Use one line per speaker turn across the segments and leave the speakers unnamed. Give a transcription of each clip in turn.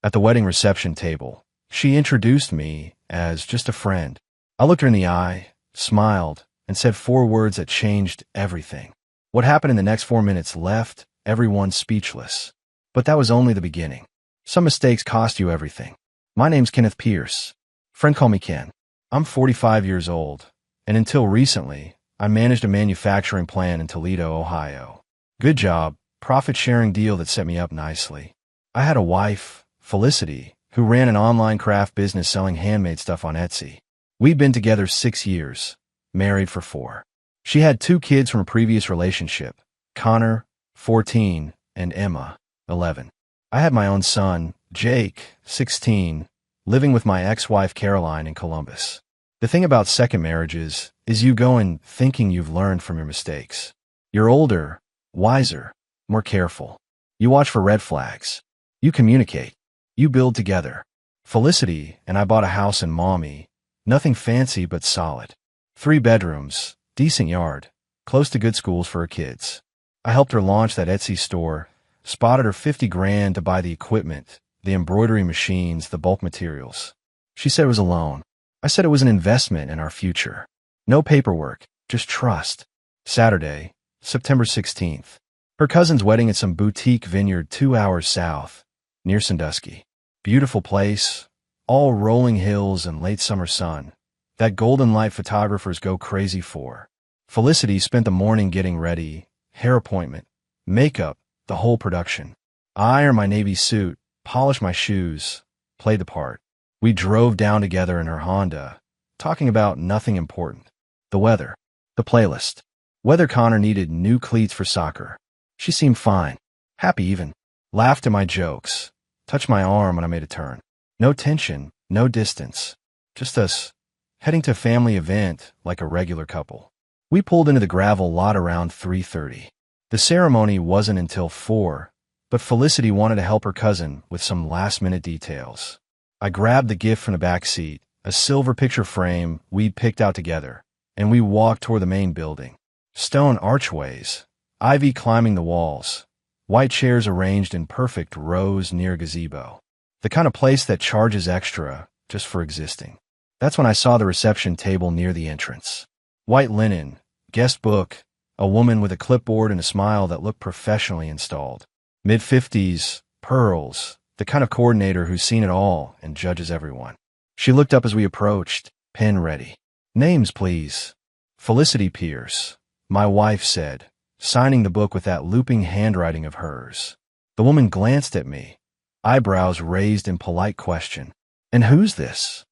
At the wedding reception table, she introduced me as just a friend. I looked her in the eye, smiled, and said 4 words that changed everything. What happened in the next 4 minutes left everyone speechless. But that was only the beginning. Some mistakes cost you everything. My name's Kenneth Pierce. Friend call me Ken. I'm 45 years old, and until recently, I managed a manufacturing plant in Toledo, Ohio. Good job, profit-sharing deal that set me up nicely. I had a wife, Felicity, who ran an online craft business selling handmade stuff on Etsy. We'd been together 6 years, married for 4. She had 2 kids from a previous relationship, Connor, 14, and Emma, 11. I had my own son, Jake, 16, living with my ex-wife Caroline in Columbus. The thing about second marriages is you go in thinking you've learned from your mistakes. You're older, wiser, more careful. You watch for red flags. You communicate. You build together. Felicity and I bought a house in Maumee. Nothing fancy but solid. 3 bedrooms, decent yard, close to good schools for her kids. I helped her launch that Etsy store, spotted her $50,000 to buy the equipment, the embroidery machines, the bulk materials. She said it was a loan. I said it was an investment in our future. No paperwork, just trust. Saturday, September 16th. Her cousin's wedding at some boutique vineyard 2 hours south, near Sandusky. Beautiful place, all rolling hills and late summer sun. That golden light photographers go crazy for. Felicity spent the morning getting ready, hair appointment, makeup, the whole production. I ironed my navy suit, polished my shoes, played the part. We drove down together in her Honda, talking about nothing important. The weather, the playlist. Whether Connor needed new cleats for soccer. She seemed fine, happy even. Laughed at my jokes, touched my arm when I made a turn. No tension, no distance. Just us, heading to a family event like a regular couple. We pulled into the gravel lot around 3:30. The ceremony wasn't until 4, but Felicity wanted to help her cousin with some last-minute details. I grabbed the gift from the back seat, a silver picture frame we'd picked out together, and we walked toward the main building. Stone archways, ivy climbing the walls, white chairs arranged in perfect rows near a gazebo. The kind of place that charges extra just for existing. That's when I saw the reception table near the entrance. White linen, guest book, a woman with a clipboard and a smile that looked professionally installed. Mid-50s, pearls, the kind of coordinator who's seen it all and judges everyone. She looked up as we approached, pen ready. Names, please. Felicity Pierce, my wife said, signing the book with that looping handwriting of hers. The woman glanced at me, eyebrows raised in polite question. And who's this?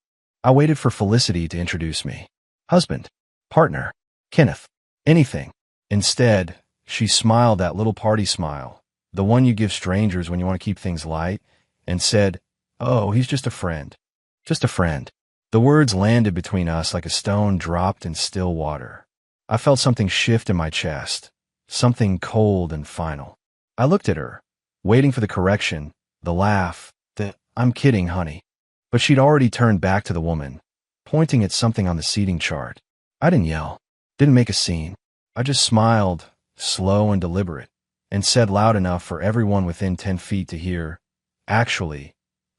I waited for Felicity to introduce me. Husband, partner, Kenneth, anything. Instead, she smiled that little party smile, the one you give strangers when you want to keep things light, and said, "Oh, he's just a friend. Just a friend." The words landed between us like a stone dropped in still water. I felt something shift in my chest, something cold and final. I looked at her, waiting for the correction, the laugh, the "I'm kidding, honey." But she'd already turned back to the woman, pointing at something on the seating chart. I didn't yell, didn't make a scene. I just smiled, slow and deliberate, and said loud enough for everyone within 10 feet to hear, "Actually,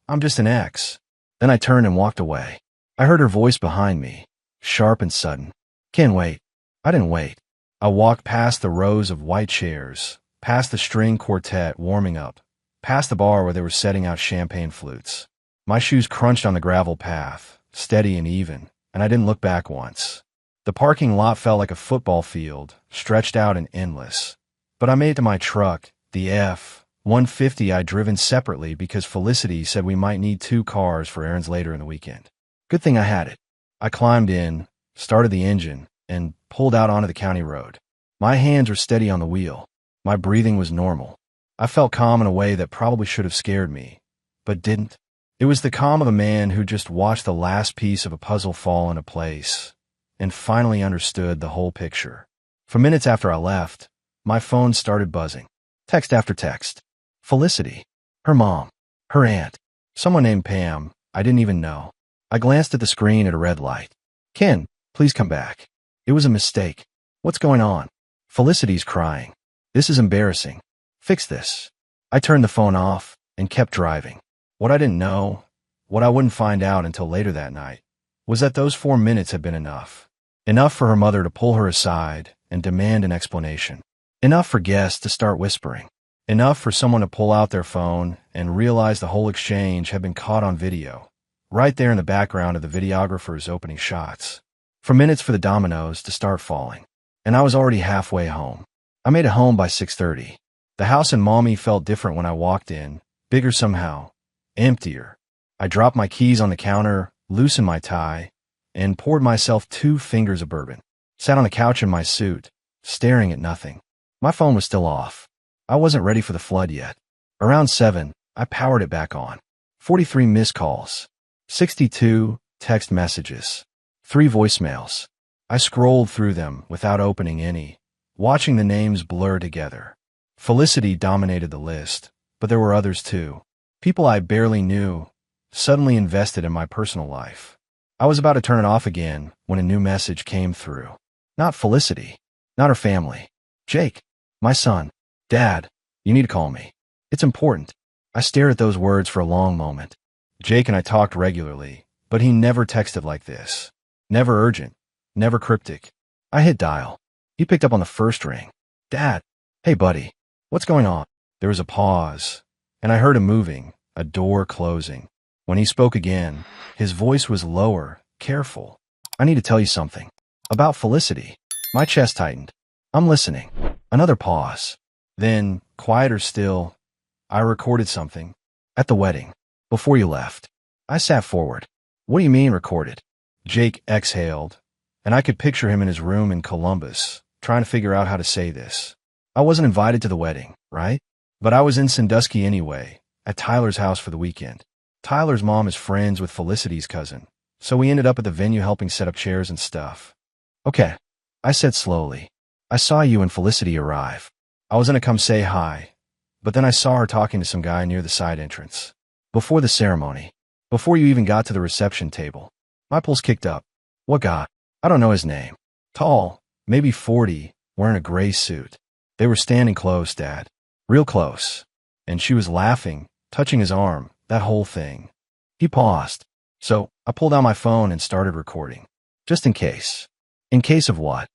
I'm just an ex." Then I turned and walked away. I heard her voice behind me, sharp and sudden. "Ken, wait." I didn't wait. I walked past the rows of white chairs, past the string quartet warming up, past the bar where they were setting out champagne flutes. My shoes crunched on the gravel path, steady and even, and I didn't look back once. The parking lot felt like a football field, stretched out and endless. But I made it to my truck, the F-150 I'd driven separately because Felicity said we might need 2 cars for errands later in the weekend. Good thing I had it. I climbed in, started the engine, and pulled out onto the county road. My hands were steady on the wheel. My breathing was normal. I felt calm in a way that probably should have scared me, but didn't. It was the calm of a man who just watched the last piece of a puzzle fall into place and finally understood the whole picture. For minutes after I left, my phone started buzzing. Text after text. Felicity. Her mom. Her aunt. Someone named Pam. I didn't even know. I glanced at the screen at a red light. "Ken, please come back. It was a mistake. What's going on?" "Felicity's crying. This is embarrassing. Fix this." I turned the phone off and kept driving. What I didn't know, what I wouldn't find out until later that night, was that those 4 minutes had been enough. Enough for her mother to pull her aside and demand an explanation. Enough for guests to start whispering. Enough for someone to pull out their phone and realize the whole exchange had been caught on video, right there in the background of the videographer's opening shots. For minutes for the dominoes to start falling. And I was already halfway home. I made it home by 6:30. The house in Maumee felt different when I walked in, bigger somehow, emptier. I dropped my keys on the counter, loosened my tie, and poured myself 2 fingers of bourbon. Sat on the couch in my suit, staring at nothing. My phone was still off. I wasn't ready for the flood yet. Around 7, I powered it back on. 43 missed calls. 62 text messages. 3 voicemails. I scrolled through them without opening any, watching the names blur together. Felicity dominated the list, but there were others too. People I barely knew, suddenly invested in my personal life. I was about to turn it off again when a new message came through. Not Felicity. Not her family. Jake. My son. Dad. You need to call me. It's important. I stared at those words for a long moment. Jake and I talked regularly, but he never texted like this. Never urgent. Never cryptic. I hit dial. He picked up on the first ring. Dad. Hey, buddy. What's going on? There was a pause, and I heard him moving, a door closing. When he spoke again, his voice was lower, careful. I need to tell you something. About Felicity. My chest tightened. I'm listening. Another pause. Then, quieter still, I recorded something. At the wedding. Before you left. I sat forward. What do you mean recorded? Jake exhaled, and I could picture him in his room in Columbus, trying to figure out how to say this. I wasn't invited to the wedding, right? But I was in Sandusky anyway, at Tyler's house for the weekend. Tyler's mom is friends with Felicity's cousin, so we ended up at the venue helping set up chairs and stuff. Okay, I said slowly. I saw you and Felicity arrive. I was gonna come say hi, but then I saw her talking to some guy near the side entrance. Before the ceremony. Before you even got to the reception table. My pulse kicked up. What guy? I don't know his name. Tall, maybe 40, wearing a gray suit. They were standing close, Dad. Real close. And she was laughing, touching his arm, that whole thing. He paused. So, I pulled out my phone and started recording. Just in case. In case of what?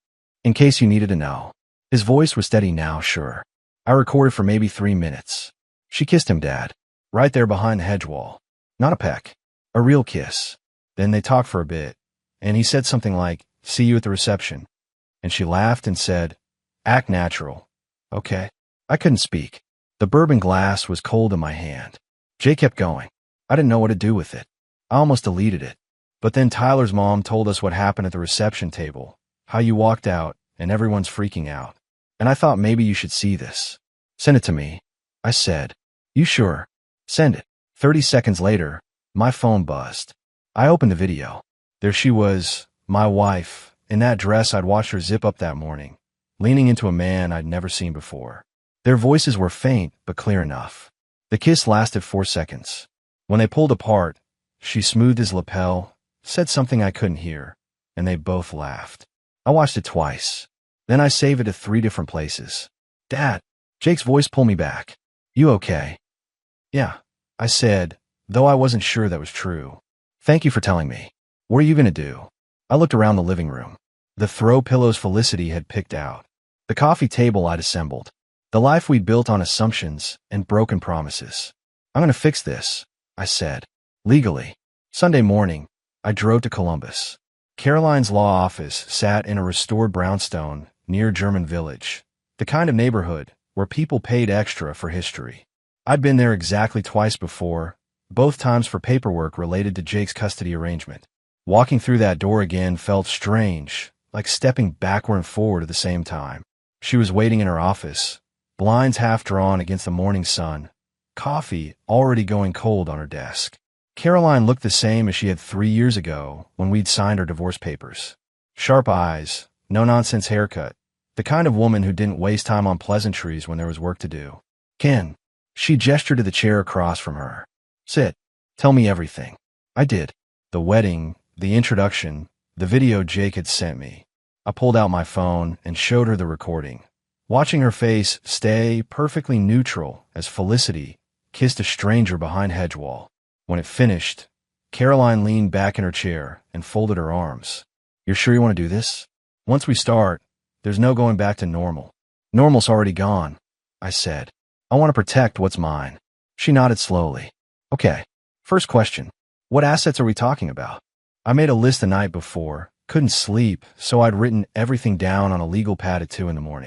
In case you needed to know. His voice was steady now, sure. I recorded for maybe 3 minutes. She kissed him, Dad. Right there behind the hedge wall. Not a peck. A real kiss. Then they talked for a bit, and he said something like, see you at the reception. And she laughed and said, act natural. Okay. I couldn't speak. The bourbon glass was cold in my hand. Jay kept going. I didn't know what to do with it. I almost deleted it. But then Tyler's mom told us what happened at the reception table, how you walked out, and everyone's freaking out. And I thought maybe you should see this. Send it to me. I said. You sure? Send it. 30 seconds later, my phone buzzed. I opened the video. There she was, my wife, in that dress I'd watched her zip up that morning, leaning into a man I'd never seen before. Their voices were faint but clear enough. The kiss lasted 4 seconds. When they pulled apart, she smoothed his lapel, said something I couldn't hear, and they both laughed. I watched it twice. Then I saved it to 3 different places. Dad, Jake's voice pulled me back. You okay? Yeah, I said, though I wasn't sure that was true. Thank you for telling me. What are you gonna do? I looked around the living room. The throw pillows Felicity had picked out. The coffee table I'd assembled. The life we'd built on assumptions and broken promises. I'm gonna fix this, I said. Legally. Sunday morning, I drove to Columbus. Caroline's law office sat in a restored brownstone near German Village, the kind of neighborhood where people paid extra for history. I'd been there exactly twice before, both times for paperwork related to Jake's custody arrangement. Walking through that door again felt strange, like stepping backward and forward at the same time. She was waiting in her office, blinds half drawn against the morning sun, coffee already going cold on her desk. Caroline looked the same as she had 3 years ago when we'd signed our divorce papers. Sharp eyes, no-nonsense haircut, the kind of woman who didn't waste time on pleasantries when there was work to do. Ken. She gestured to the chair across from her. Sit. Tell me everything. I did. The wedding, the introduction, the video Jake had sent me. I pulled out my phone and showed her the recording, watching her face stay perfectly neutral as Felicity kissed a stranger behind hedge wall. When it finished, Caroline leaned back in her chair and folded her arms. You're sure you want to do this? Once we start, there's no going back to normal. Normal's already gone, I said. I want to protect what's mine. She nodded slowly. Okay. First question. What assets are we talking about? I made a list the night before, couldn't sleep, so I'd written everything down on a legal pad at 2 a.m.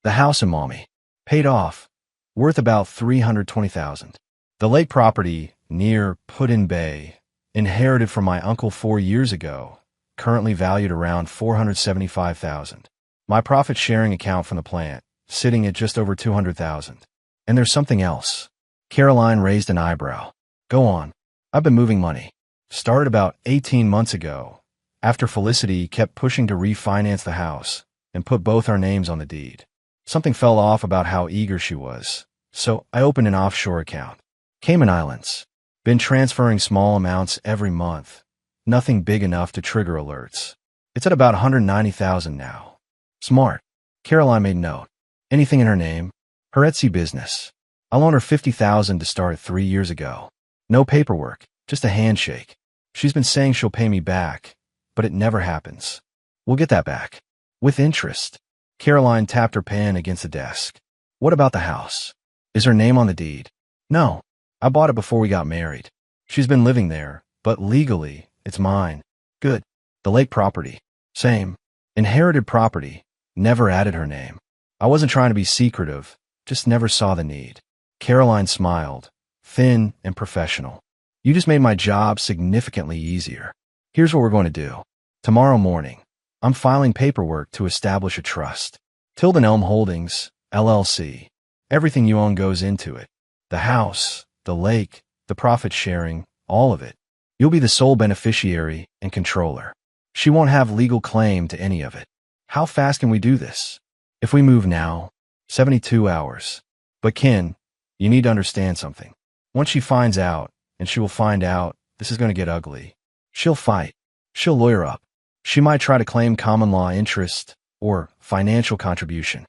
The house in Maumee. Paid off. Worth about $320,000. The lake property near Put-in Bay, inherited from my uncle 4 years ago, currently valued around $475,000. My profit-sharing account from the plant, sitting at just over $200,000. And there's something else. Caroline raised an eyebrow. Go on. I've been moving money. Started about 18 months ago, after Felicity kept pushing to refinance the house and put both our names on the deed. Something fell off about how eager she was, so I opened an offshore account. Cayman Islands. Been transferring small amounts every month. Nothing big enough to trigger alerts. It's at about $190,000 now. Smart. Caroline made note. Anything in her name? Her Etsy business. I loaned her $50,000 to start 3 years ago. No paperwork, just a handshake. She's been saying she'll pay me back, but it never happens. We'll get that back. With interest. Caroline tapped her pen against the desk. What about the house? Is her name on the deed? No. I bought it before we got married. She's been living there, but legally, it's mine. Good. The lake property. Same. Inherited property. Never added her name. I wasn't trying to be secretive, just never saw the need. Caroline smiled, thin and professional. You just made my job significantly easier. Here's what we're going to do. Tomorrow morning, I'm filing paperwork to establish a trust. Tilden Elm Holdings, LLC. Everything you own goes into it. The house, the lake, the profit sharing, all of it. You'll be the sole beneficiary and controller. She won't have legal claim to any of it. How fast can we do this? If we move now, 72 hours. But Ken, you need to understand something. Once she finds out, and she will find out, this is going to get ugly. She'll fight. She'll lawyer up. She might try to claim common law interest or financial contribution.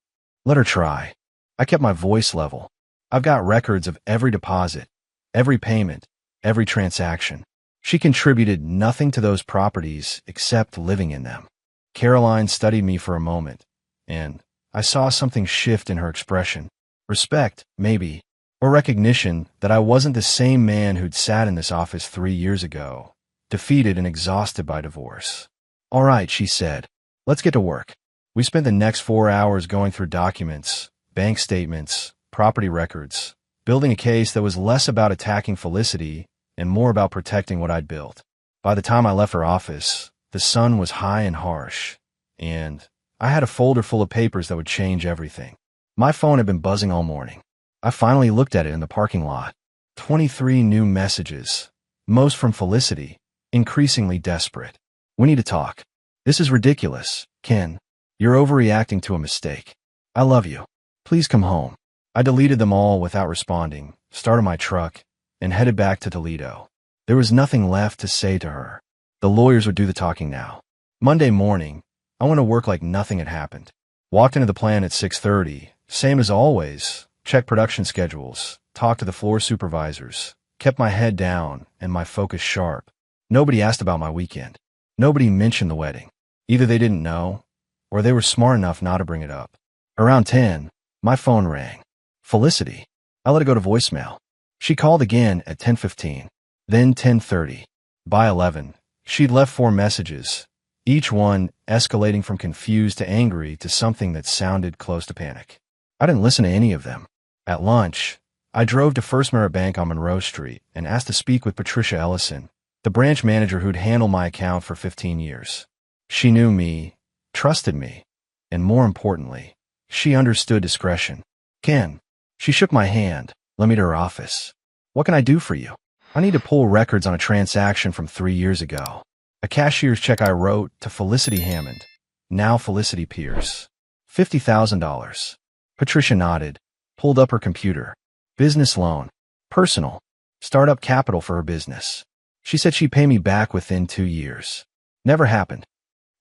Let her try. I kept my voice level. I've got records of every deposit, every payment, every transaction. She contributed nothing to those properties except living in them. Caroline studied me for a moment, and I saw something shift in her expression. Respect, maybe, or recognition that I wasn't the same man who'd sat in this office 3 years ago, defeated and exhausted by divorce. All right, she said. Let's get to work. We spent the next 4 hours going through documents, bank statements, property records, building a case that was less about attacking Felicity and more about protecting what I'd built. By the time I left her office, the sun was high and harsh, and I had a folder full of papers that would change everything. My phone had been buzzing all morning. I finally looked at it in the parking lot. 23 new messages, most from Felicity, increasingly desperate. We need to talk. This is ridiculous, Ken. You're overreacting to a mistake. I love you. Please come home. I deleted them all without responding, started my truck, and headed back to Toledo. There was nothing left to say to her. The lawyers would do the talking now. Monday morning, I went to work like nothing had happened. Walked into the plant at 6:30, same as always, checked production schedules, talked to the floor supervisors, kept my head down and my focus sharp. Nobody asked about my weekend. Nobody mentioned the wedding. Either they didn't know, or they were smart enough not to bring it up. Around 10, my phone rang. Felicity. I let it go to voicemail. She called again at 10:15, then 10:30. By 11, she'd left 4 messages, each one escalating from confused to angry to something that sounded close to panic. I didn't listen to any of them. At lunch, I drove to First Merit Bank on Monroe Street and asked to speak with Patricia Ellison, the branch manager who'd handled my account for 15 years. She knew me, trusted me, and more importantly, she understood discretion. Ken. She shook my hand, led me to her office. What can I do for you? I need to pull records on a transaction from 3 years ago. A cashier's check I wrote to Felicity Hammond, now Felicity Pierce. $50,000. Patricia nodded, pulled up her computer. Business loan. Personal. Startup capital for her business. She said she'd pay me back within 2 years. Never happened.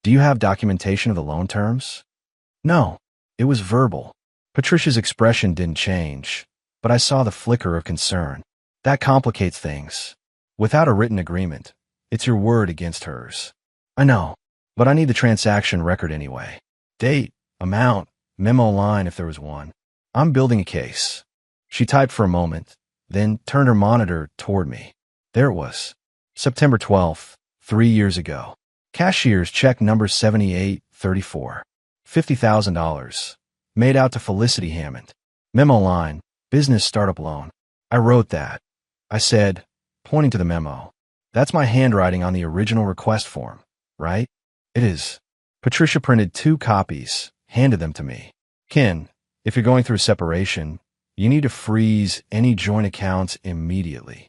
Do you have documentation of the loan terms? No. It was verbal. Patricia's expression didn't change, but I saw the flicker of concern. That complicates things. Without a written agreement, it's your word against hers. I know, but I need the transaction record anyway. Date, amount, memo line if there was one. I'm building a case. She typed for a moment, then turned her monitor toward me. There it was. September 12th, 3 years ago. Cashier's check number 7834. $50,000. Made out to Felicity Hammond. Memo line, business startup loan. I wrote that. I said, pointing to the memo. That's my handwriting on the original request form, right? It is. Patricia printed 2 copies, handed them to me. Ken, if you're going through separation, you need to freeze any joint accounts immediately.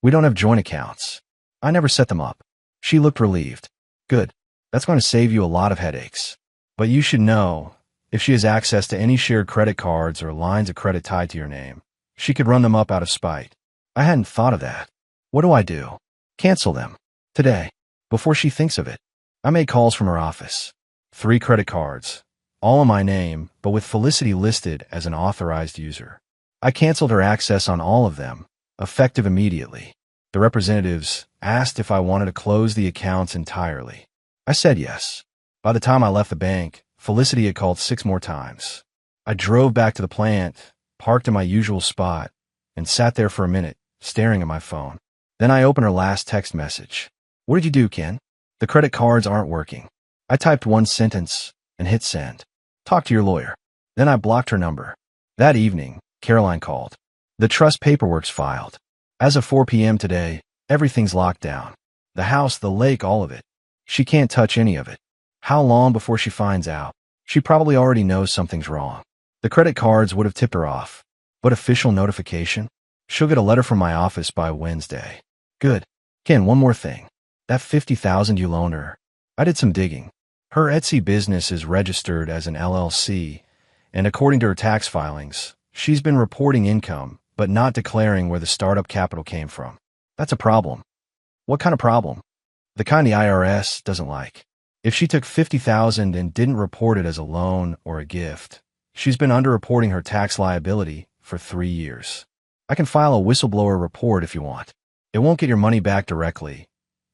We don't have joint accounts. I never set them up. She looked relieved. Good. That's going to save you a lot of headaches. But you should know, if she has access to any shared credit cards or lines of credit tied to your name, she could run them up out of spite. I hadn't thought of that. What do I do? Cancel them. Today. Before she thinks of it. I made calls from her office. 3 credit cards. All in my name, but with Felicity listed as an authorized user. I canceled her access on all of them, effective immediately. The representatives asked if I wanted to close the accounts entirely. I said yes. By the time I left the bank, Felicity had called 6 more times. I drove back to the plant, parked in my usual spot, and sat there for a minute, staring at my phone. Then I opened her last text message. What did you do, Ken? The credit cards aren't working. I typed 1 sentence and hit send. Talk to your lawyer. Then I blocked her number. That evening, Caroline called. The trust paperwork's filed. As of 4 p.m. today, everything's locked down. The house, the lake, all of it. She can't touch any of it. How long before she finds out? She probably already knows something's wrong. The credit cards would have tipped her off. But official notification? She'll get a letter from my office by Wednesday. Good. Ken, one more thing. That $50,000 you loaned her. I did some digging. Her Etsy business is registered as an LLC, and according to her tax filings, she's been reporting income, but not declaring where the startup capital came from. That's a problem. What kind of problem? The kind the IRS doesn't like. If she took $50,000 and didn't report it as a loan or a gift, she's been underreporting her tax liability for 3 years. I can file a whistleblower report if you want. It won't get your money back directly,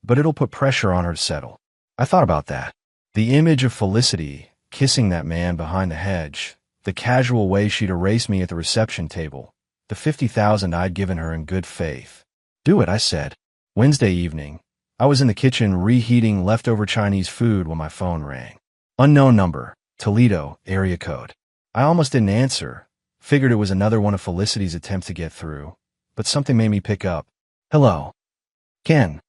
but it'll put pressure on her to settle. I thought about that. The image of Felicity kissing that man behind the hedge, the casual way she'd erase me at the reception table, the $50,000 I'd given her in good faith. Do it, I said. Wednesday evening, I was in the kitchen reheating leftover Chinese food when my phone rang. Unknown number, Toledo, area code. I almost didn't answer, figured it was another one of Felicity's attempts to get through, but something made me pick up. Hello. Ken.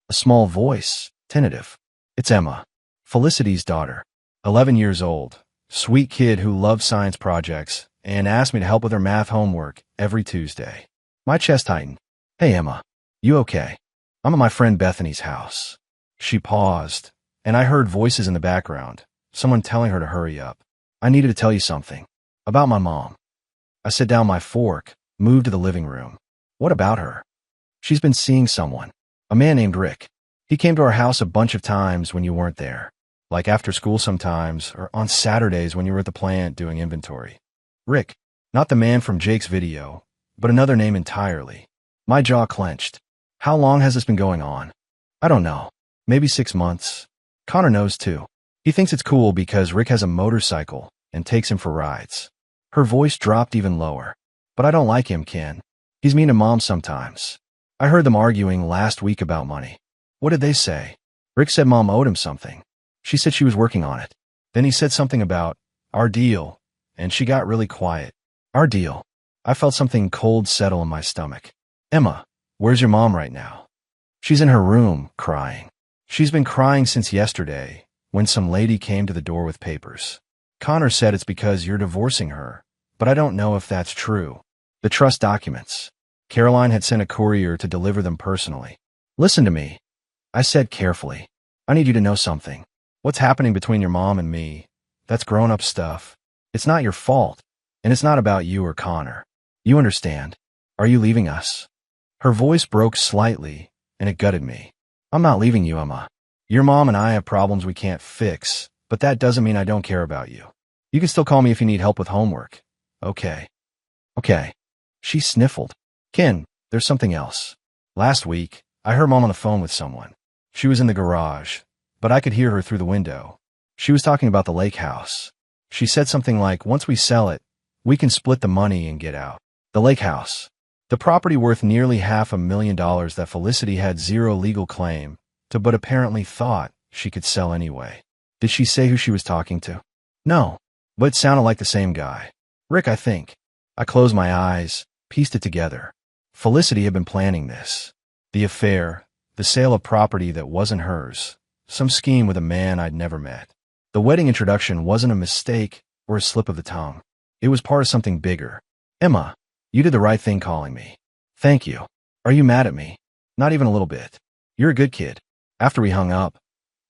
A small voice, tentative. It's Emma, Felicity's daughter, 11 years old, sweet kid who loves science projects and asked me to help with her math homework every Tuesday. My chest tightened. Hey, Emma. You okay? I'm at my friend Bethany's house. She paused, and I heard voices in the background, someone telling her to hurry up. I needed to tell you something. About my mom. I set down my fork, moved to the living room. What about her? She's been seeing someone. A man named Rick. He came to our house a bunch of times when you weren't there. Like after school sometimes, or on Saturdays when you were at the plant doing inventory. Rick. Not the man from Jake's video, but another name entirely. My jaw clenched. How long has this been going on? I don't know. Maybe 6 months. Connor knows too. He thinks it's cool because Rick has a motorcycle and takes him for rides. Her voice dropped even lower. But I don't like him, Ken. He's mean to Mom sometimes. I heard them arguing last week about money. What did they say? Rick said Mom owed him something. She said she was working on it. Then he said something about our deal, and she got really quiet. Our deal. I felt something cold settle in my stomach. Emma, where's your mom right now? She's in her room, crying. She's been crying since yesterday, when some lady came to the door with papers. Connor said it's because you're divorcing her, but I don't know if that's true. The trust documents. Caroline had sent a courier to deliver them personally. Listen to me. I said carefully. I need you to know something. What's happening between your mom and me, that's grown-up stuff. It's not your fault, and it's not about you or Connor. You understand. Are you leaving us? Her voice broke slightly, and it gutted me. I'm not leaving you, Emma. Your mom and I have problems we can't fix, but that doesn't mean I don't care about you. You can still call me if you need help with homework. Okay. Okay. She sniffled. Ken, there's something else. Last week, I heard Mom on the phone with someone. She was in the garage, but I could hear her through the window. She was talking about the lake house. She said something like, once we sell it, we can split the money and get out. The lake house. The property worth nearly $500,000 that Felicity had zero legal claim to, but apparently thought she could sell anyway. Did she say who she was talking to? No, but it sounded like the same guy. Rick, I think. I closed my eyes, pieced it together. Felicity had been planning this. The affair, the sale of property that wasn't hers, some scheme with a man I'd never met. The wedding introduction wasn't a mistake or a slip of the tongue. It was part of something bigger. Emma, you did the right thing calling me. Thank you. Are you mad at me? Not even a little bit. You're a good kid. After we hung up,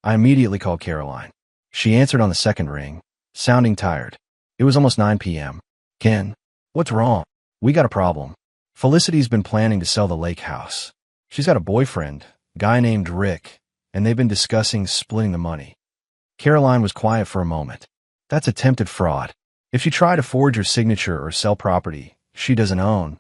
I immediately called Caroline. She answered on the second ring, sounding tired. It was almost 9 p.m. Ken, what's wrong? We got a problem. Felicity's been planning to sell the lake house. She's got a boyfriend, a guy named Rick, and they've been discussing splitting the money. Caroline was quiet for a moment. That's attempted fraud. If she tried to forge your signature or sell property she doesn't own,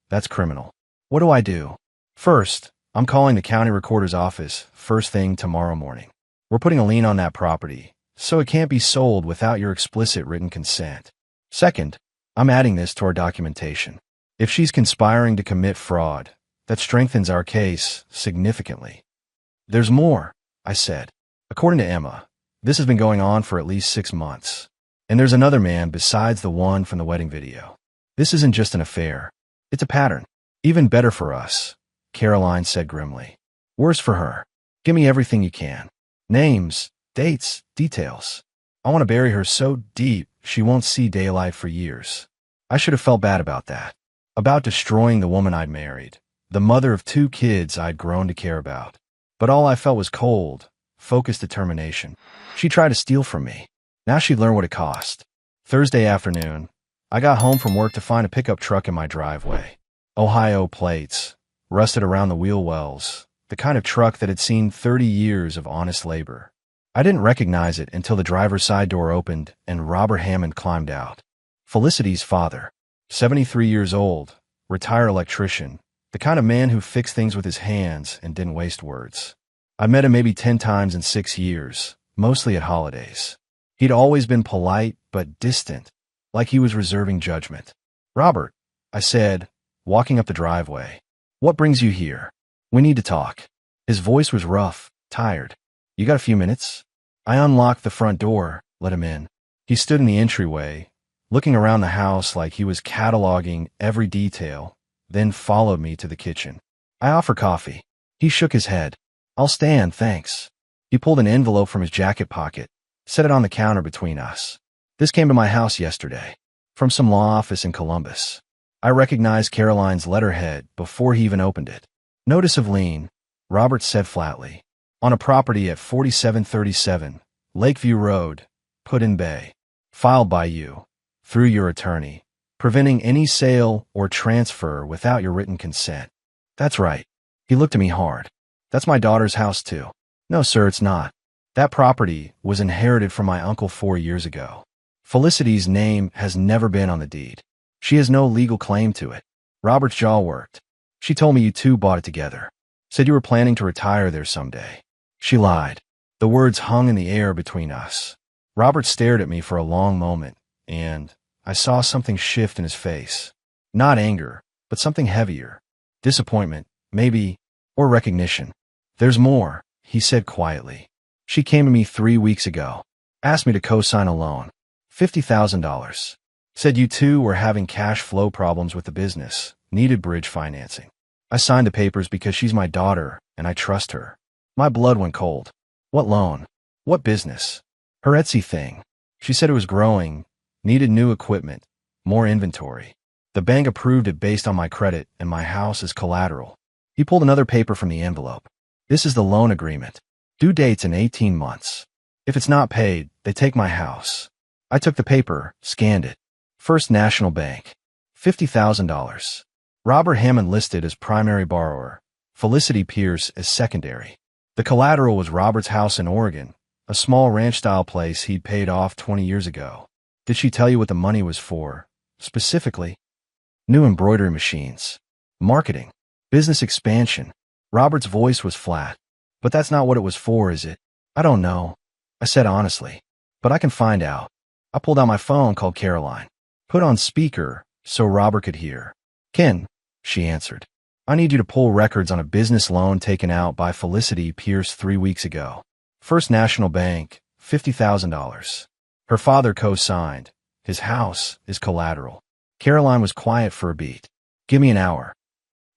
that's criminal. What do I do? First, I'm calling the county recorder's office first thing tomorrow morning. We're putting a lien on that property, so it can't be sold without your explicit written consent. Second, I'm adding this to our documentation. If she's conspiring to commit fraud, that strengthens our case significantly. There's more, I said. According to Emma, this has been going on for at least 6 months. And there's another man besides the one from the wedding video. This isn't just an affair. It's a pattern. Even better for us, Caroline said grimly. Worse for her. Give me everything you can. Names, dates, details. I want to bury her so deep she won't see daylight for years. I should have felt bad about that. About destroying the woman I'd married, the mother of 2 kids I'd grown to care about. But all I felt was cold, focused determination. She tried to steal from me. Now she'd learn what it cost. Thursday afternoon, I got home from work to find a pickup truck in my driveway. Ohio plates, rusted around the wheel wells, the kind of truck that had seen 30 years of honest labor. I didn't recognize it until the driver's side door opened and Robert Hammond climbed out. Felicity's father, 73 years old, retired electrician, the kind of man who fixed things with his hands and didn't waste words. I met him maybe 10 times in 6 years, mostly at holidays. He'd always been polite but distant, like he was reserving judgment. Robert, I said, walking up the driveway. What brings you here? We need to talk. His voice was rough, tired. You got a few minutes? I unlocked the front door, let him in. He stood in the entryway, looking around the house like he was cataloging every detail, then followed me to the kitchen. I offered coffee. He shook his head. I'll stand, thanks. He pulled an envelope from his jacket pocket, set it on the counter between us. This came to my house yesterday, from some law office in Columbus. I recognized Caroline's letterhead before he even opened it. Notice of lien, Robert said flatly, on a property at 4737 Lakeview Road, Put-in Bay, filed by you, through your attorney, preventing any sale or transfer without your written consent. That's right. He looked at me hard. That's my daughter's house too. No, sir, it's not. That property was inherited from my uncle 4 years ago. Felicity's name has never been on the deed. She has no legal claim to it. Robert's jaw worked. She told me you two bought it together. Said you were planning to retire there someday. She lied. The words hung in the air between us. Robert stared at me for a long moment, and I saw something shift in his face. Not anger, but something heavier. Disappointment, maybe, or recognition. There's more, he said quietly. She came to me 3 weeks ago. Asked me to co-sign a loan. $50,000. Said you two were having cash flow problems with the business, needed bridge financing. I signed the papers because she's my daughter, and I trust her. My blood went cold. What loan? What business? Her Etsy thing. She said it was growing, needed new equipment, more inventory. The bank approved it based on my credit and my house as collateral. He pulled another paper from the envelope. This is the loan agreement. Due date's in 18 months. If it's not paid, they take my house. I took the paper, scanned it. First National Bank. $50,000. Robert Hammond listed as primary borrower, Felicity Pierce as secondary. The collateral was Robert's house in Oregon, a small ranch-style place he'd paid off 20 years ago. Did she tell you what the money was for, specifically? New embroidery machines. Marketing. Business expansion. Robert's voice was flat. But that's not what it was for, is it? I don't know, I said honestly. But I can find out. I pulled out my phone, called Caroline. Put on speaker so Robert could hear. Ken, she answered. I need you to pull records on a business loan taken out by Felicity Pierce 3 weeks ago. First National Bank, $50,000. Her father co-signed. His house is collateral. Caroline was quiet for a beat. Give me an hour.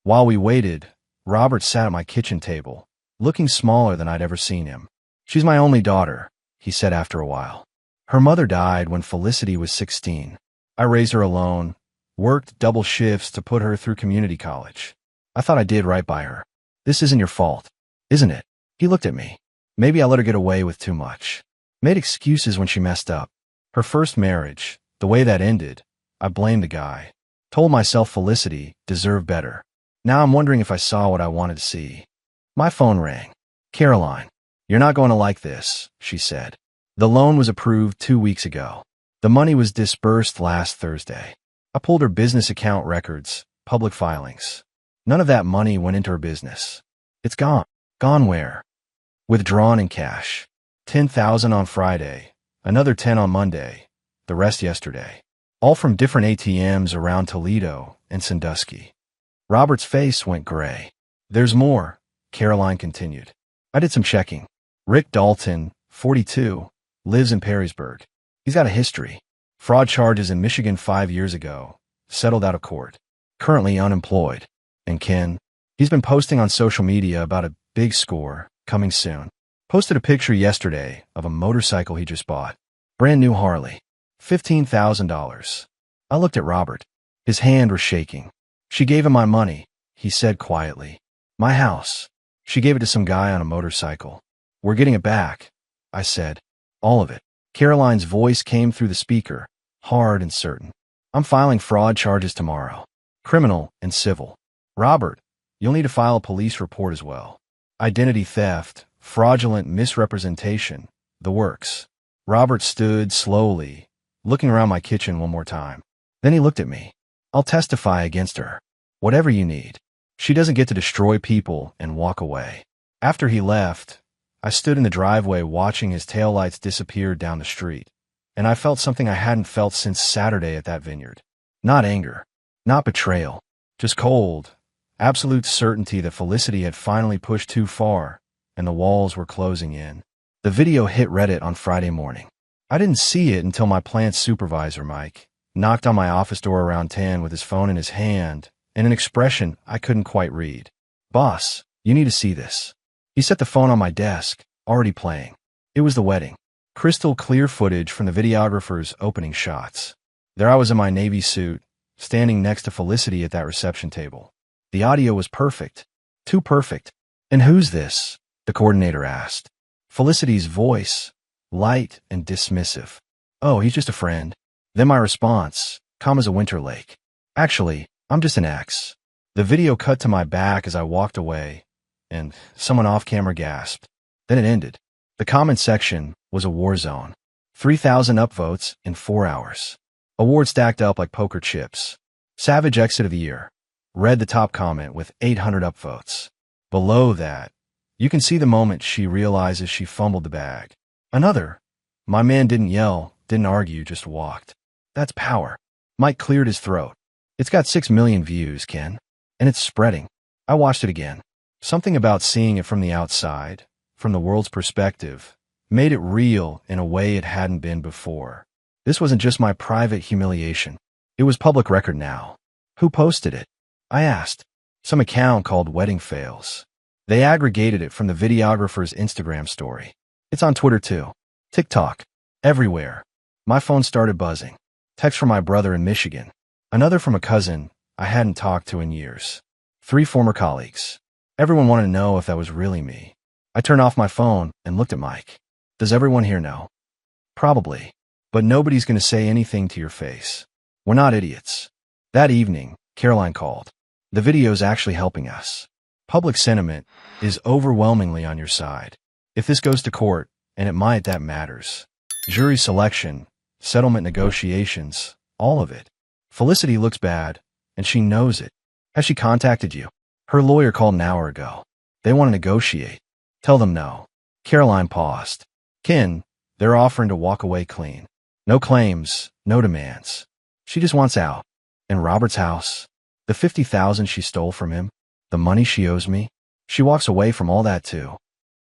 While we waited, Robert sat at my kitchen table, looking smaller than I'd ever seen him. She's my only daughter, he said after a while. Her mother died when Felicity was 16. I raised her alone, worked double shifts to put her through community college. I thought I did right by her. This isn't your fault, isn't it? He looked at me. Maybe I let her get away with too much. Made excuses when she messed up. Her first marriage, the way that ended, I blamed the guy. Told myself Felicity deserved better. Now I'm wondering if I saw what I wanted to see. My phone rang. Caroline, you're not going to like this, she said. The loan was approved 2 weeks ago. The money was disbursed last Thursday. I pulled her business account records, public filings. None of that money went into her business. It's gone. Gone where? Withdrawn in cash. $10,000 on Friday, another 10 on Monday, the rest yesterday. All from different ATMs around Toledo and Sandusky. Robert's face went gray. There's more, Caroline continued. I did some checking. Rick Dalton, 42, lives in Perrysburg. He's got a history. Fraud charges in Michigan 5 years ago. Settled out of court. Currently unemployed. And Ken? He's been posting on social media about a big score coming soon. Posted a picture yesterday of a motorcycle he just bought. Brand new Harley. $15,000. I looked at Robert. His hand was shaking. She gave him my money, he said quietly. My house. She gave it to some guy on a motorcycle. We're getting it back, I said. All of it. Caroline's voice came through the speaker, hard and certain. I'm filing fraud charges tomorrow. Criminal and civil. Robert, you'll need to file a police report as well. Identity theft, fraudulent misrepresentation, the works. Robert stood slowly, looking around my kitchen one more time. Then he looked at me. I'll testify against her. Whatever you need. She doesn't get to destroy people and walk away. After he left, I stood in the driveway watching his taillights disappear down the street, and I felt something I hadn't felt since Saturday at that vineyard. Not anger, not betrayal, just cold, absolute certainty that Felicity had finally pushed too far, and the walls were closing in. The video hit Reddit on Friday morning. I didn't see it until my plant supervisor, Mike, knocked on my office door around 10 with his phone in his hand and an expression I couldn't quite read. Boss, you need to see this. He set the phone on my desk, already playing. It was the wedding. Crystal clear footage from the videographer's opening shots. There I was in my Navy suit, standing next to Felicity at that reception table. The audio was perfect. Too perfect. And who's this? The coordinator asked. Felicity's voice, light and dismissive. Oh, he's just a friend. Then my response, calm as a winter lake. Actually, I'm just an ex. The video cut to my back as I walked away, and someone off-camera gasped. Then it ended. The comment section was a war zone. 3,000 upvotes in 4 hours. Awards stacked up like poker chips. Savage exit of the year. Read the top comment with 800 upvotes. Below that, you can see the moment she realizes she fumbled the bag. Another. My man didn't yell, didn't argue, just walked. That's power. Mike cleared his throat. It's got 6 million views, Ken. And it's spreading. I watched it again. Something about seeing it from the outside, from the world's perspective, made it real in a way it hadn't been before. This wasn't just my private humiliation. It was public record now. Who posted it? I asked. Some account called Wedding Fails. They aggregated it from the videographer's Instagram story. It's on Twitter too. TikTok. Everywhere. My phone started buzzing. Text from my brother in Michigan. Another from a cousin I hadn't talked to in years. 3 former colleagues. Everyone wanted to know if that was really me. I turned off my phone and looked at Mike. Does everyone here know? Probably. But nobody's going to say anything to your face. We're not idiots. That evening, Caroline called. The video's actually helping us. Public sentiment is overwhelmingly on your side. If this goes to court, and it might, that matters. Jury selection, settlement negotiations, all of it. Felicity looks bad, and she knows it. Has she contacted you? Her lawyer called an hour ago. They want to negotiate. Tell them no. Caroline paused. Ken, they're offering to walk away clean. No claims, no demands. She just wants out. And Robert's house, the $50,000 she stole from him, the money she owes me, she walks away from all that too.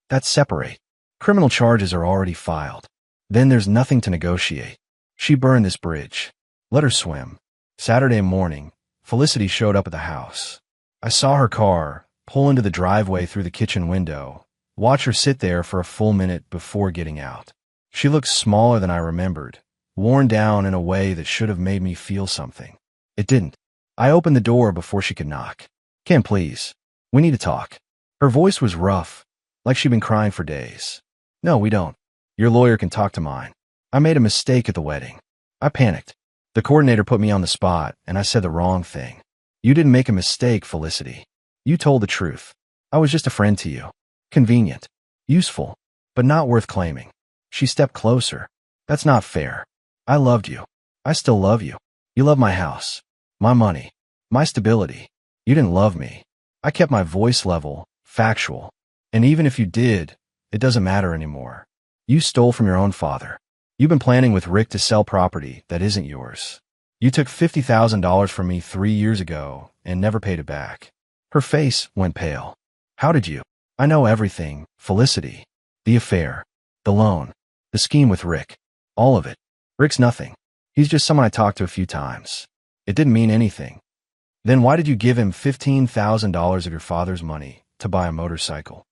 That's separate. Criminal charges are already filed. Then there's nothing to negotiate. She burned this bridge. Let her swim. Saturday morning, Felicity showed up at the house. I saw her car pull into the driveway through the kitchen window, watch her sit there for a full minute before getting out. She looked smaller than I remembered, worn down in a way that should have made me feel something. It didn't. I opened the door before she could knock. Ken, please. We need to talk. Her voice was rough, like she'd been crying for days. No, we don't. Your lawyer can talk to mine. I made a mistake at the wedding. I panicked. The coordinator put me on the spot, and I said the wrong thing. You didn't make a mistake, Felicity. You told the truth. I was just a friend to you. Convenient. Useful. But not worth claiming. She stepped closer. That's not fair. I loved you. I still love you. You love my house. My money. My stability. You didn't love me. I kept my voice level, factual. And even if you did, it doesn't matter anymore. You stole from your own father. You've been planning with Rick to sell property that isn't yours. You took $50,000 from me 3 years ago and never paid it back. Her face went pale. How did you? I know everything, Felicity. The affair. The loan. The scheme with Rick. All of it. Rick's nothing. He's just someone I talked to a few times. It didn't mean anything. Then why did you give him $15,000 of your father's money to buy a motorcycle?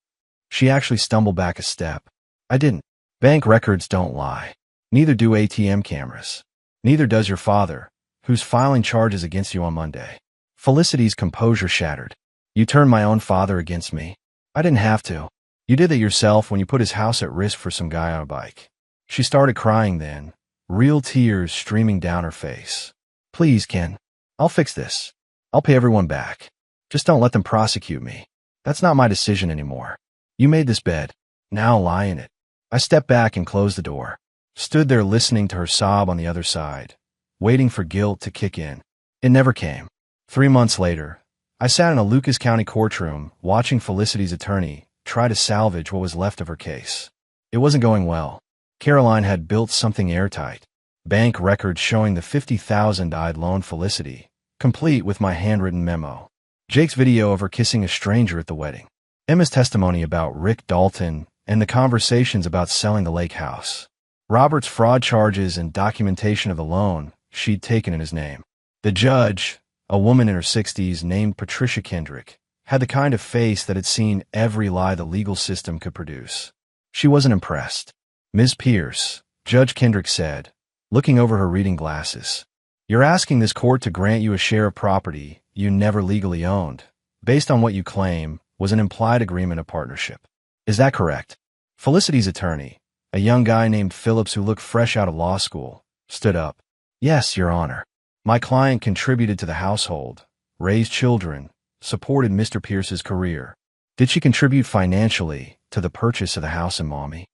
She actually stumbled back a step. I didn't. Bank records don't lie. Neither do ATM cameras. Neither does your father, who's filing charges against you on Monday. Felicity's composure shattered. You turned my own father against me. I didn't have to. You did that yourself when you put his house at risk for some guy on a bike. She started crying then, real tears streaming down her face. Please, Ken. I'll fix this. I'll pay everyone back. Just don't let them prosecute me. That's not my decision anymore. You made this bed. Now lie in it. I stepped back and closed the door. Stood there listening to her sob on the other side, waiting for guilt to kick in. It never came. 3 months later, I sat in a Lucas County courtroom watching Felicity's attorney try to salvage what was left of her case. It wasn't going well. Caroline had built something airtight. Bank records showing the $50,000 I'd loaned Felicity, complete with my handwritten memo. Jake's video of her kissing a stranger at the wedding. Emma's testimony about Rick Dalton and the conversations about selling the lake house. Robert's fraud charges and documentation of the loan she'd taken in his name. The judge, a woman in her 60s named Patricia Kendrick, had the kind of face that had seen every lie the legal system could produce. She wasn't impressed. Ms. Pierce, Judge Kendrick said, looking over her reading glasses, you're asking this court to grant you a share of property you never legally owned, based on what you claim was an implied agreement of partnership. Is that correct? Felicity's attorney, a young guy named Phillips who looked fresh out of law school, stood up. Yes, Your Honor. My client contributed to the household, raised children, supported Mr. Pierce's career. Did she contribute financially to the purchase of the house in Maumee?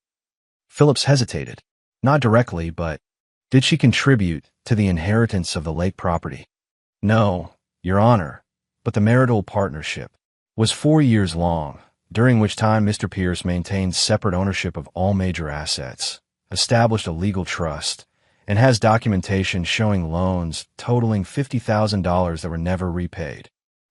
Phillips hesitated. Not directly, but did she contribute to the inheritance of the lake property? No, Your Honor, but the marital partnership was 4 years long, during which time Mr. Pierce maintained separate ownership of all major assets, established a legal trust, and has documentation showing loans totaling $50,000 that were never repaid.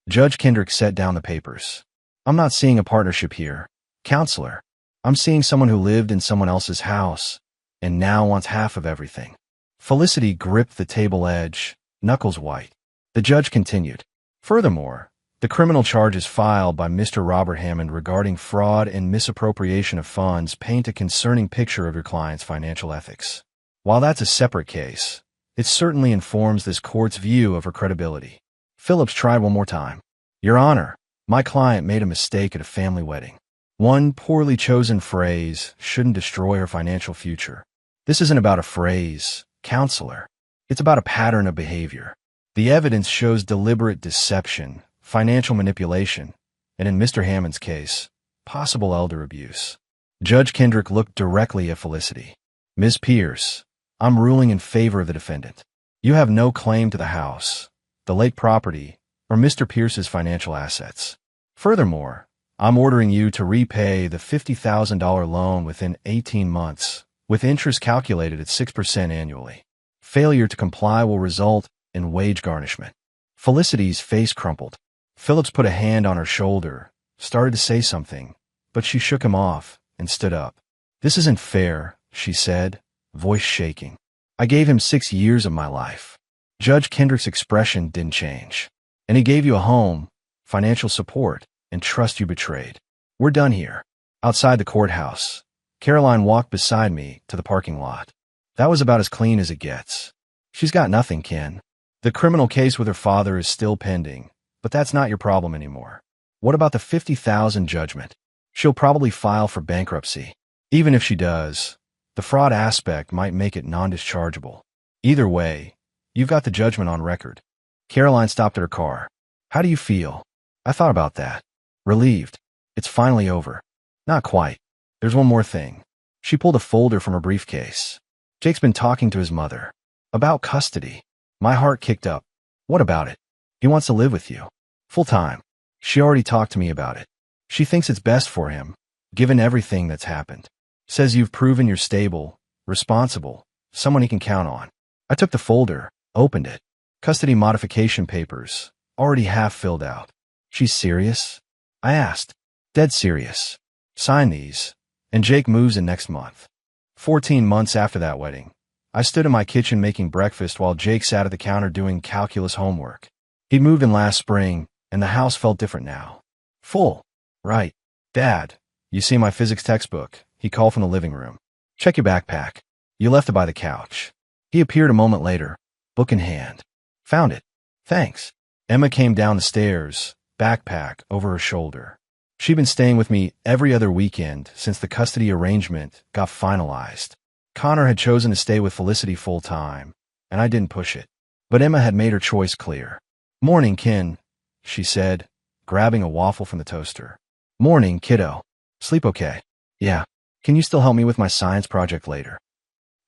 Judge Kendrick set down the papers. I'm not seeing a partnership here, counselor. I'm seeing someone who lived in someone else's house and now wants half of everything. Felicity gripped the table edge, knuckles white. The judge continued. Furthermore, the criminal charges filed by Mr. Robert Hammond regarding fraud and misappropriation of funds paint a concerning picture of your client's financial ethics. While that's a separate case, it certainly informs this court's view of her credibility. Phillips tried one more time. Your Honor, my client made a mistake at a family wedding. One poorly chosen phrase shouldn't destroy her financial future. This isn't about a phrase, counselor. It's about a pattern of behavior. The evidence shows deliberate deception, financial manipulation, and in Mr. Hammond's case, possible elder abuse. Judge Kendrick looked directly at Felicity. Ms. Pierce, I'm ruling in favor of the defendant. You have no claim to the house, the lake property, or Mr. Pierce's financial assets. Furthermore, I'm ordering you to repay the $50,000 loan within 18 months, with interest calculated at 6% annually. Failure to comply will result in wage garnishment. Felicity's face crumpled. Phillips put a hand on her shoulder, started to say something, but she shook him off and stood up. This isn't fair, she said, voice shaking. I gave him 6 years of my life. Judge Kendrick's expression didn't change. And he gave you a home, financial support, and trust you betrayed. We're done here. Outside the courthouse, Caroline walked beside me to the parking lot. That was about as clean as it gets. She's got nothing, Ken. The criminal case with her father is still pending, but that's not your problem anymore. What about the $50,000 judgment? She'll probably file for bankruptcy. Even if she does, the fraud aspect might make it non-dischargeable. Either way, you've got the judgment on record. Caroline stopped at her car. How do you feel? I thought about that. Relieved. It's finally over. Not quite. There's one more thing. She pulled a folder from her briefcase. Jake's been talking to his mother. About custody. My heart kicked up. What about it? He wants to live with you. Full time. She already talked to me about it. She thinks it's best for him, given everything that's happened. Says you've proven you're stable, responsible, someone he can count on. I took the folder, opened it. Custody modification papers, already half filled out. She's serious? I asked. Dead serious. Sign these, and Jake moves in next month. 14 months after that wedding, I stood in my kitchen making breakfast while Jake sat at the counter doing calculus homework. He'd moved in last spring, and the house felt different now. Full. Right. Dad, you see my physics textbook, he called from the living room. Check your backpack. You left it by the couch. He appeared a moment later, book in hand. Found it. Thanks. Emma came down the stairs, backpack over her shoulder. She'd been staying with me every other weekend since the custody arrangement got finalized. Connor had chosen to stay with Felicity full time, and I didn't push it. But Emma had made her choice clear. Morning, Ken, she said, grabbing a waffle from the toaster. Morning, kiddo. Sleep okay? Yeah. Can you still help me with my science project later?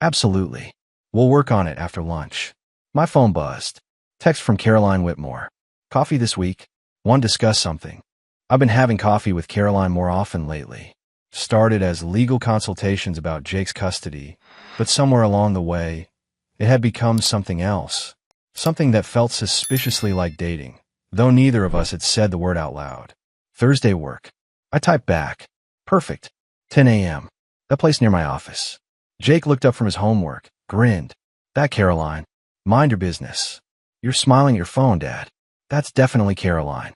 Absolutely. We'll work on it after lunch. My phone buzzed. Text from Caroline Whitmore. Coffee this week? Want to discuss something? I've been having coffee with Caroline more often lately. Started as legal consultations about Jake's custody, but somewhere along the way, it had become something else. Something that felt suspiciously like dating, though neither of us had said the word out loud. Thursday work. I typed back. Perfect. 10 a.m. That place near my office. Jake looked up from his homework, grinned. That Caroline. Mind your business. You're smiling at your phone, Dad. That's definitely Caroline.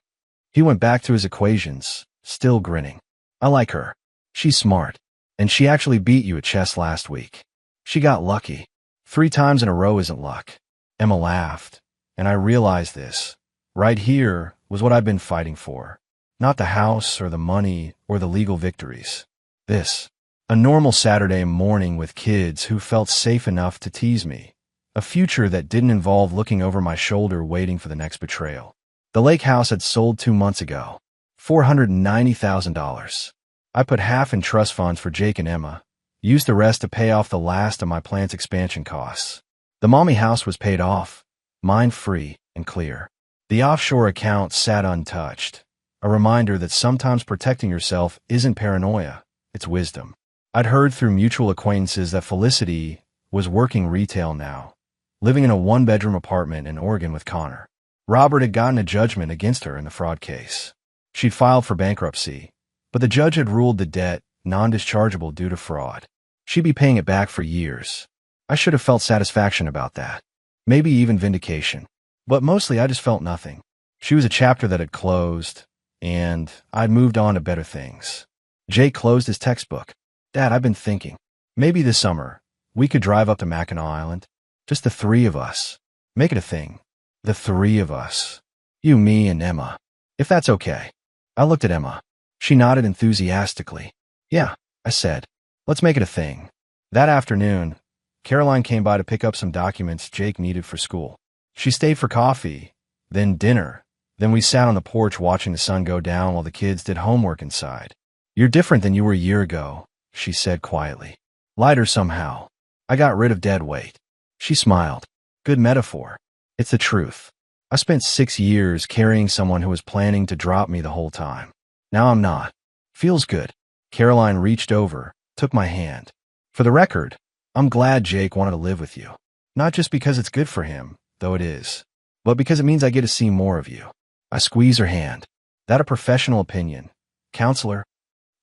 He went back to his equations, still grinning. I like her. She's smart. And she actually beat you at chess last week. She got lucky. 3 times in a row isn't luck. Emma laughed, and I realized this. Right here was what I've been fighting for. Not the house or the money or the legal victories. This. A normal Saturday morning with kids who felt safe enough to tease me. A future that didn't involve looking over my shoulder waiting for the next betrayal. The lake house had sold 2 months ago. $490,000. I put half in trust funds for Jake and Emma, used the rest to pay off the last of my plant's expansion costs. The mommy house was paid off, mine free and clear. The offshore account sat untouched, a reminder that sometimes protecting yourself isn't paranoia, it's wisdom. I'd heard through mutual acquaintances that Felicity was working retail now, living in a 1-bedroom apartment in Oregon with Connor. Robert had gotten a judgment against her in the fraud case. She'd filed for bankruptcy, but the judge had ruled the debt non-dischargeable due to fraud. She'd be paying it back for years. I should have felt satisfaction about that. Maybe even vindication. But mostly I just felt nothing. She was a chapter that had closed, and I'd moved on to better things. Jake closed his textbook. Dad, I've been thinking. Maybe this summer, we could drive up to Mackinac Island. Just the 3 of us. Make it a thing. The 3 of us. You, me, and Emma. If that's okay. I looked at Emma. She nodded enthusiastically. Yeah, I said. Let's make it a thing. That afternoon, Caroline came by to pick up some documents Jake needed for school. She stayed for coffee, then dinner. Then we sat on the porch watching the sun go down while the kids did homework inside. You're different than you were a year ago, she said quietly. Lighter somehow. I got rid of dead weight. She smiled. Good metaphor. It's the truth. I spent 6 years carrying someone who was planning to drop me the whole time. Now I'm not. Feels good. Caroline reached over, took my hand. For the record, I'm glad Jake wanted to live with you. Not just because it's good for him, though it is, but because it means I get to see more of you. I squeeze her hand. That a professional opinion? Counselor?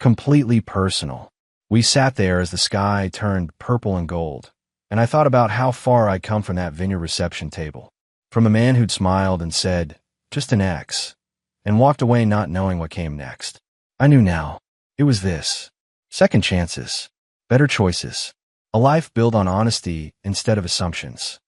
Completely personal. We sat there as the sky turned purple and gold, and I thought about how far I'd come from that vineyard reception table. From a man who'd smiled and said, just an ex, and walked away not knowing what came next. I knew now. It was this. Second chances. Better choices. A life built on honesty instead of assumptions.